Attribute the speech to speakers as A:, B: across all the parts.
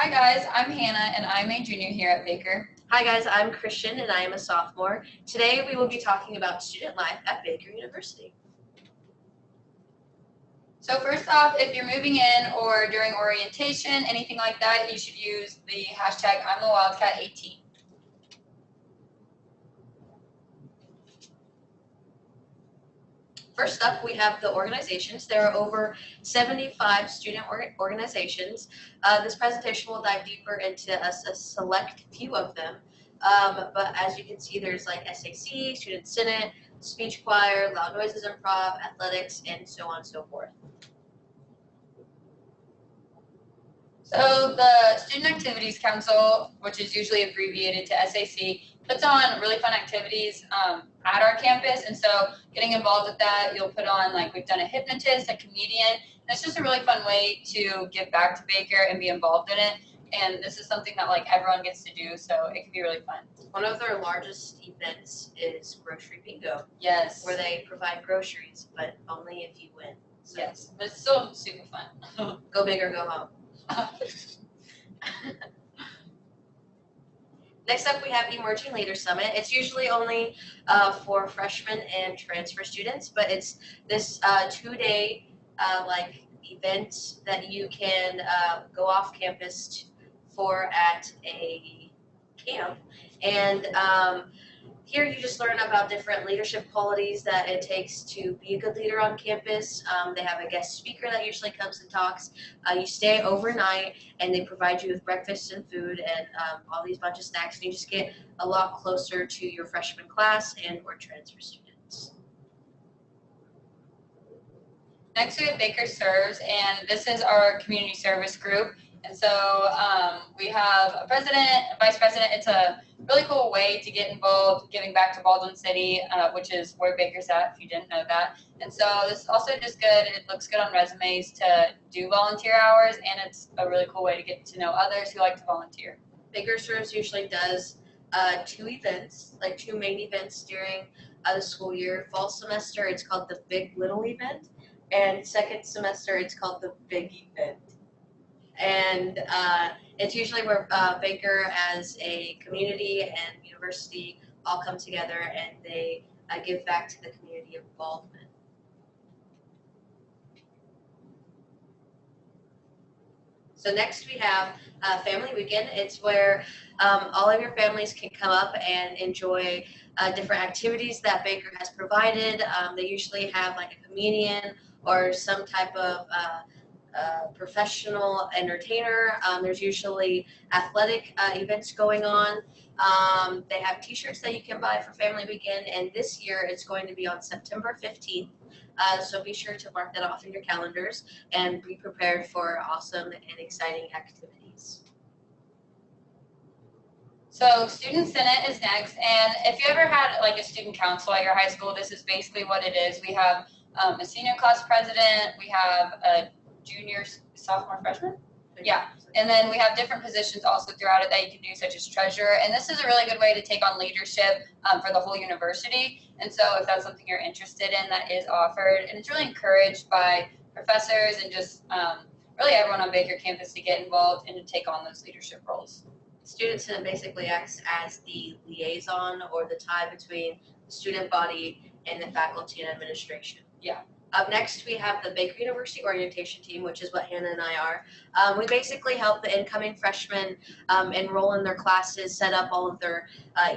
A: Hi guys, I'm Hannah and I'm a junior here at Baker.
B: Hi guys, I'm Christian and I am a sophomore. Today we will be talking about student life at Baker University.
A: So first off, if you're moving in or during orientation, anything like that, you should use the hashtag I'm a Wildcat 18.
B: First up, we have the organizations. There are over 75 student organizations. This presentation will dive deeper into a select few of them. But as you can see, there's like SAC, Student Senate, Speech Choir, Loud Noises Improv, Athletics, and so on and so forth.
A: So the Student Activities Council, which is usually abbreviated to SAC, puts on really fun activities at our campus. And so getting involved with that, you'll put on, like, we've done a hypnotist, a comedian. And it's just a really fun way to give back to Baker and be involved in it. And this is something that like everyone gets to do, so it can be really fun.
B: One of their largest events is Grocery Bingo.
A: Yes.
B: Where they provide groceries, but only if you win.
A: So. Yes, but it's still super fun.
B: Go big or go home. Next up, we have Emerging Leader Summit. It's usually only for freshmen and transfer students, but it's this 2-day event that you can go off campus for at a camp. And here you just learn about different leadership qualities that it takes to be a good leader on campus. They have a guest speaker that usually comes and talks. You stay overnight and they provide you with breakfast and food and all these bunch of snacks, and you just get a lot closer to your freshman class and or transfer students.
A: Next we have Baker Serves, and this is our community service group. And so we have a president, a vice president. It's a really cool way to get involved, giving back to Baldwin City, which is where Baker's at, if you didn't know that. And so this is also just good. It looks good on resumes to do volunteer hours, and it's a really cool way to get to know others who like to volunteer.
B: Baker Serves usually does 2 events, like 2 main events during the school year. Fall semester, it's called the Big Little event, and second semester, it's called the Big event. And it's usually where Baker as a community and university all come together and they give back to the community of Baldwin. So next we have Family Weekend. It's where all of your families can come up and enjoy different activities that Baker has provided. They usually have like a comedian or some type of professional entertainer. There's usually athletic events going on. They have t-shirts that you can buy for Family Weekend, and this year it's going to be on September 15th. So be sure to mark that off in your calendars and be prepared for awesome and exciting activities.
A: So Student Senate is next, and if you ever had like a student council at your high school, this is basically what it is. We have a senior class president, we have a junior, sophomore, freshman? Yeah, and then we have different positions also throughout it that you can do, such as treasurer, and this is a really good way to take on leadership for the whole university. And so if that's something you're interested in, that is offered, and it's really encouraged by professors and just really everyone on Baker campus to get involved and to take on those leadership roles.
B: Student Senate basically acts as the liaison or the tie between the student body and the faculty and administration.
A: Yeah.
B: Up next, we have the Baker University Orientation Team, which is what Hannah and I are. We basically help the incoming freshmen enroll in their classes, set up all of their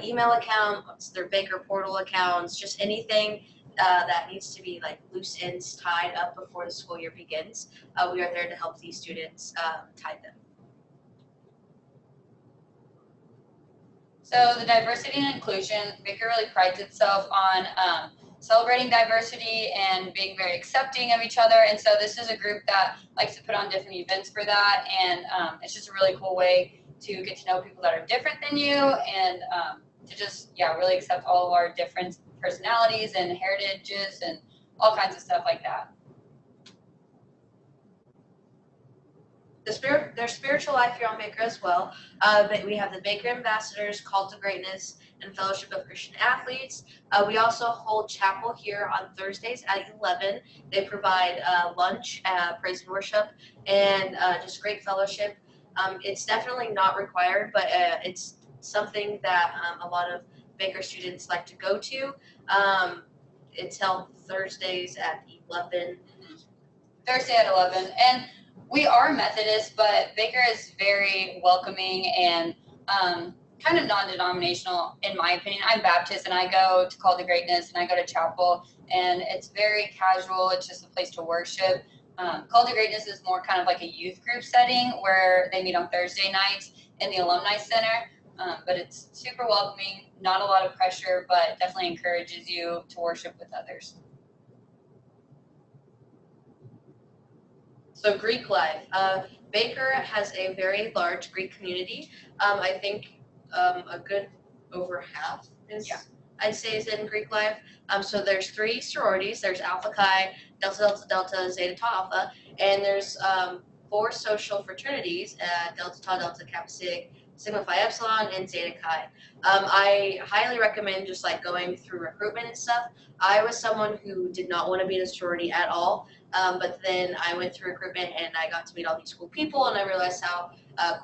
B: email accounts, their Baker portal accounts, just anything that needs to be like loose ends tied up before the school year begins. We are there to help these students tie them.
A: So the diversity and inclusion, Baker really prides itself on celebrating diversity and being very accepting of each other. And so this is a group that likes to put on different events for that. And it's just a really cool way to get to know people that are different than you and to just, really accept all of our different personalities and heritages and all kinds of stuff like that.
B: Their spiritual life here on Baker as well. But we have the Baker Ambassadors, Call to Greatness, and Fellowship of Christian Athletes. We also hold chapel here on Thursdays at 11. They provide lunch, praise and worship, and just great fellowship. It's definitely not required, but it's something that a lot of Baker students like to go to. It's held Thursdays at 11.
A: Thursday at 11. And we are Methodist, but Baker is very welcoming and kind of non-denominational, in my opinion. I'm Baptist, and I go to Call to Greatness, and I go to chapel, and it's very casual. It's just a place to worship. Call to Greatness is more kind of like a youth group setting where they meet on Thursday nights in the Alumni Center. But it's super welcoming, not a lot of pressure, but definitely encourages you to worship with others.
B: So Greek life. Baker has a very large Greek community. I think a good over half is, I'd say, is in Greek life. So there's 3 sororities. There's Alpha Chi, Delta Delta Delta, Zeta Tau Alpha, and there's 4 social fraternities: Delta Tau Delta Kappa Sig, Sigma Phi Epsilon, and Zeta Chi. I highly recommend just like going through recruitment and stuff. I was someone who did not want to be in a sorority at all, but then I went through recruitment and I got to meet all these cool people, and I realized how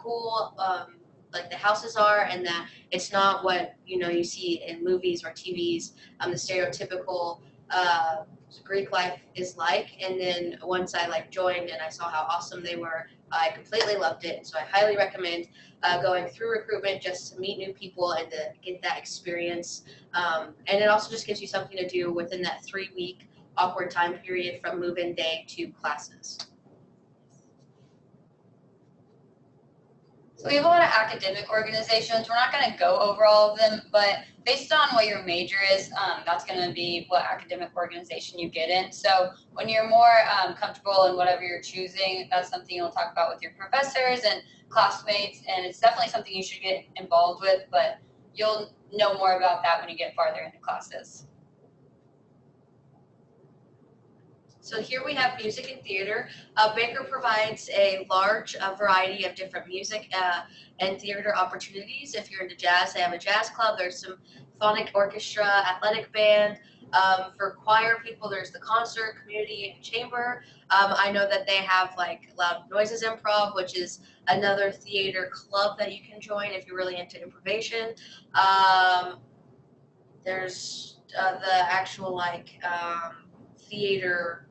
B: cool like the houses are, and that it's not what you see in movies or TVs. The stereotypical Greek life is like. And then once I joined and I saw how awesome they were, I completely loved it. And so I highly recommend going through recruitment just to meet new people and to get that experience. And it also just gives you something to do within that 3-week awkward time period from move-in day to classes.
A: So we have a lot of academic organizations. We're not going to go over all of them, but based on what your major is, that's going to be what academic organization you get in. So when you're more comfortable in whatever you're choosing, that's something you'll talk about with your professors and classmates, and it's definitely something you should get involved with, but you'll know more about that when you get farther into classes.
B: So here we have music and theater. Baker provides a large variety of different music and theater opportunities. If you're into jazz, they have a jazz club. There's symphonic orchestra, athletic band. For choir people, there's the concert, community, and chamber. I know that they have Loud Noises Improv, which is another theater club that you can join if you're really into improvisation. There's the actual theater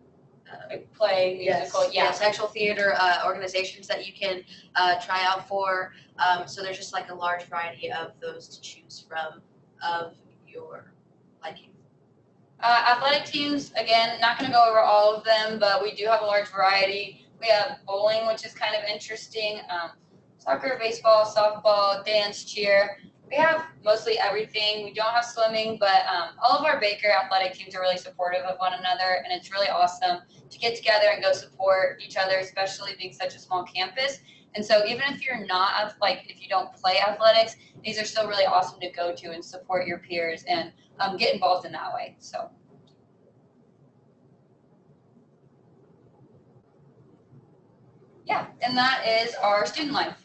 A: Play, musical,
B: yes, actual theater organizations that you can try out for. So there's just a large variety of those to choose from of your liking.
A: Athletic teams, again, not going to go over all of them, but we do have a large variety. We have bowling, which is kind of interesting, soccer, baseball, softball, dance, cheer. We have mostly everything. We don't have swimming, but all of our Baker athletic teams are really supportive of one another, and it's really awesome to get together and go support each other, especially being such a small campus. And so even if you're not, if you don't play athletics, these are still really awesome to go to and support your peers and get involved in that way. So. Yeah, and that is our student life.